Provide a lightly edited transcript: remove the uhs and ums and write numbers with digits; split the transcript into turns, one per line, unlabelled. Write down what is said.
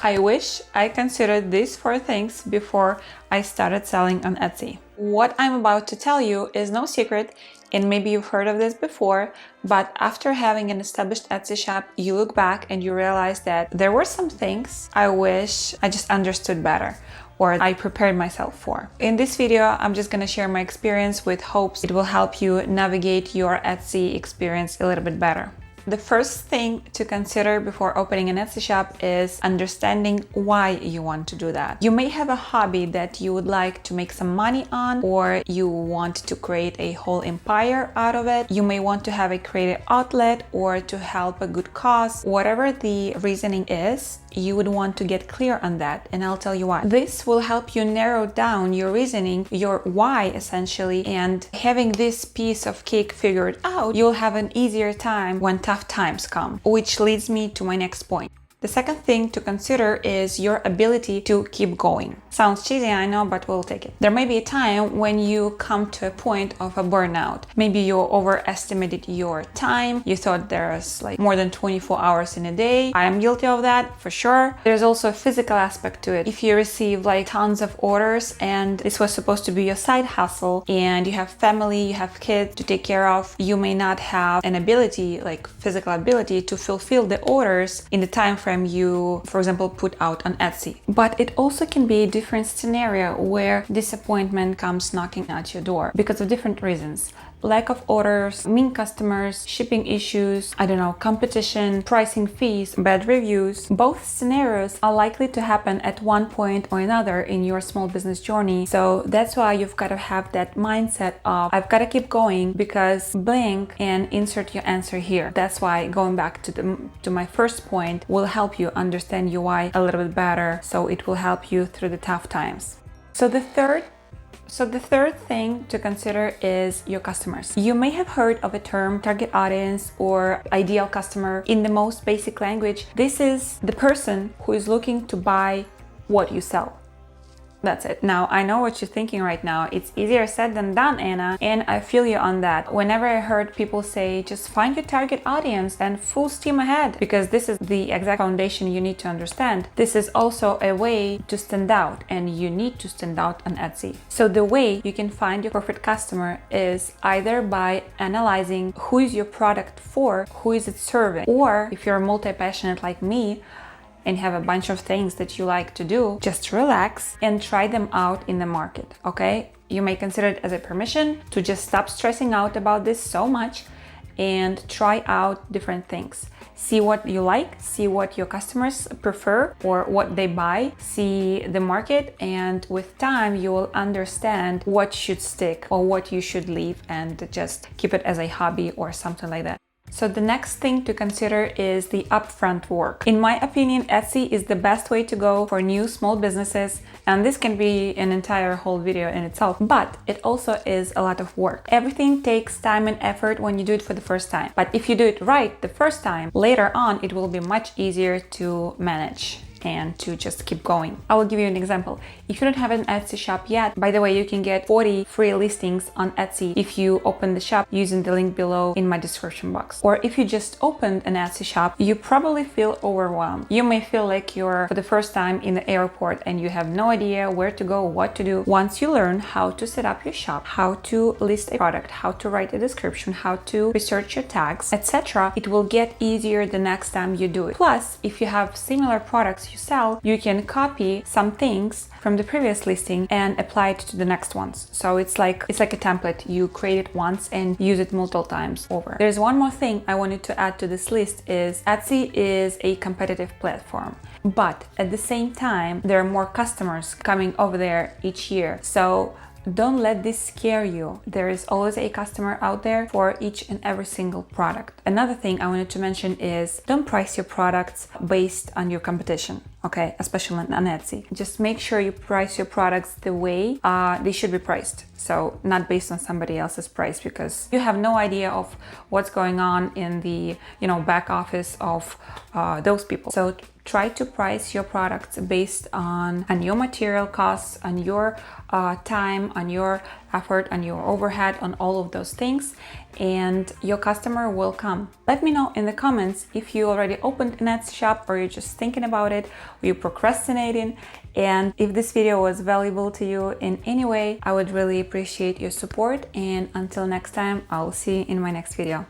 I wish I considered these 4 things before I started selling on Etsy. What I'm about to tell you is no secret, and maybe you've heard of this before, but after having an established Etsy shop, you look back and you realize that there were some things I wish I just understood better, or I prepared myself for. In this video, I'm just gonna share my experience with hopes it will help you navigate your Etsy experience a little bit better. The first thing to consider before opening an Etsy shop is understanding why you want to do that. You may have a hobby that you would like to make some money on, or you want to create a whole empire out of it. You may want to have a creative outlet or to help a good cause. Whatever the reasoning is, you would want to get clear on that, and I'll tell you why. This will help you narrow down your reasoning, your why essentially, and having this piece of cake figured out, you'll have an easier time when tough times come, which leads me to my next point. The second thing to consider is your ability to keep going. Sounds cheesy, I know, but we'll take it. There may be a time when you come to a point of a burnout. Maybe you overestimated your time. You thought there's like more than 24 hours in a day. I am guilty of that for sure. There's also a physical aspect to it. If you receive like tons of orders and this was supposed to be your side hustle, and you have family, you have kids to take care of, you may not have an ability, like physical ability, to fulfill the orders in the time frame you, for example, put out on Etsy. But it also can be a different scenario where disappointment comes knocking at your door because of different reasons. Lack of orders, mean customers, shipping issues, I don't know, competition, pricing fees, bad reviews. Both scenarios are likely to happen at one point or another in your small business journey. So that's why you've got to have that mindset of, I've got to keep going, because blank and insert your answer here. That's why going back to my first point will help you understand your why a little bit better, so it will help you through the tough times. So the third thing to consider is your customers. You may have heard of a term, target audience or ideal customer. In the most basic language, this is the person who is looking to buy what you sell. That's it. Now, I know what you're thinking right now. It's easier said than done, Anna, and I feel you on that. Whenever I heard people say, just find your target audience and full steam ahead, because this is the exact foundation you need to understand. This is also a way to stand out, and you need to stand out on Etsy. So the way you can find your perfect customer is either by analyzing who is your product for, who is it serving, or if you're multi-passionate like me, and have a bunch of things that you like to do, just relax and try them out in the market, okay? You may consider it as a permission to just stop stressing out about this so much and try out different things. See what you like, see what your customers prefer or what they buy, see the market, and with time you will understand what should stick or what you should leave and just keep it as a hobby or something like that. So the next thing to consider is the upfront work. In my opinion, Etsy is the best way to go for new small businesses, and this can be an entire whole video in itself, but it also is a lot of work. Everything takes time and effort when you do it for the first time, but if you do it right the first time, later on it will be much easier to manage and to just keep going. I will give you an example. If you don't have an Etsy shop yet, by the way, you can get 40 free listings on Etsy if you open the shop using the link below in my description box. Or if you just opened an Etsy shop, you probably feel overwhelmed. You may feel like you're for the first time in the airport and you have no idea where to go, what to do. Once you learn how to set up your shop, how to list a product, how to write a description, how to research your tags, etc., it will get easier the next time you do it. Plus, if you have similar products you sell, you can copy some things from the previous listing and apply it to the next ones. So it's like a template. You create it once and use it multiple times over. There's one more thing I wanted to add to this list is Etsy is a competitive platform, but at the same time, there are more customers coming over there each year. So don't let this scare you. There is always a customer out there for each and every single product. Another thing I wanted to mention is don't price your products based on your competition, okay? Especially on Etsy. Just make sure you price your products the way they should be priced. So not based on somebody else's price, because you have no idea of what's going on in the back office of those people. So try to price your products based on your material costs, on your time, on your effort, on your overhead, on all of those things, and your customer will come. Let me know in the comments if you already opened an Etsy shop or you're just thinking about it, we're procrastinating. And if this video was valuable to you in any way, I would really appreciate your support. And until next time, I'll see you in my next video.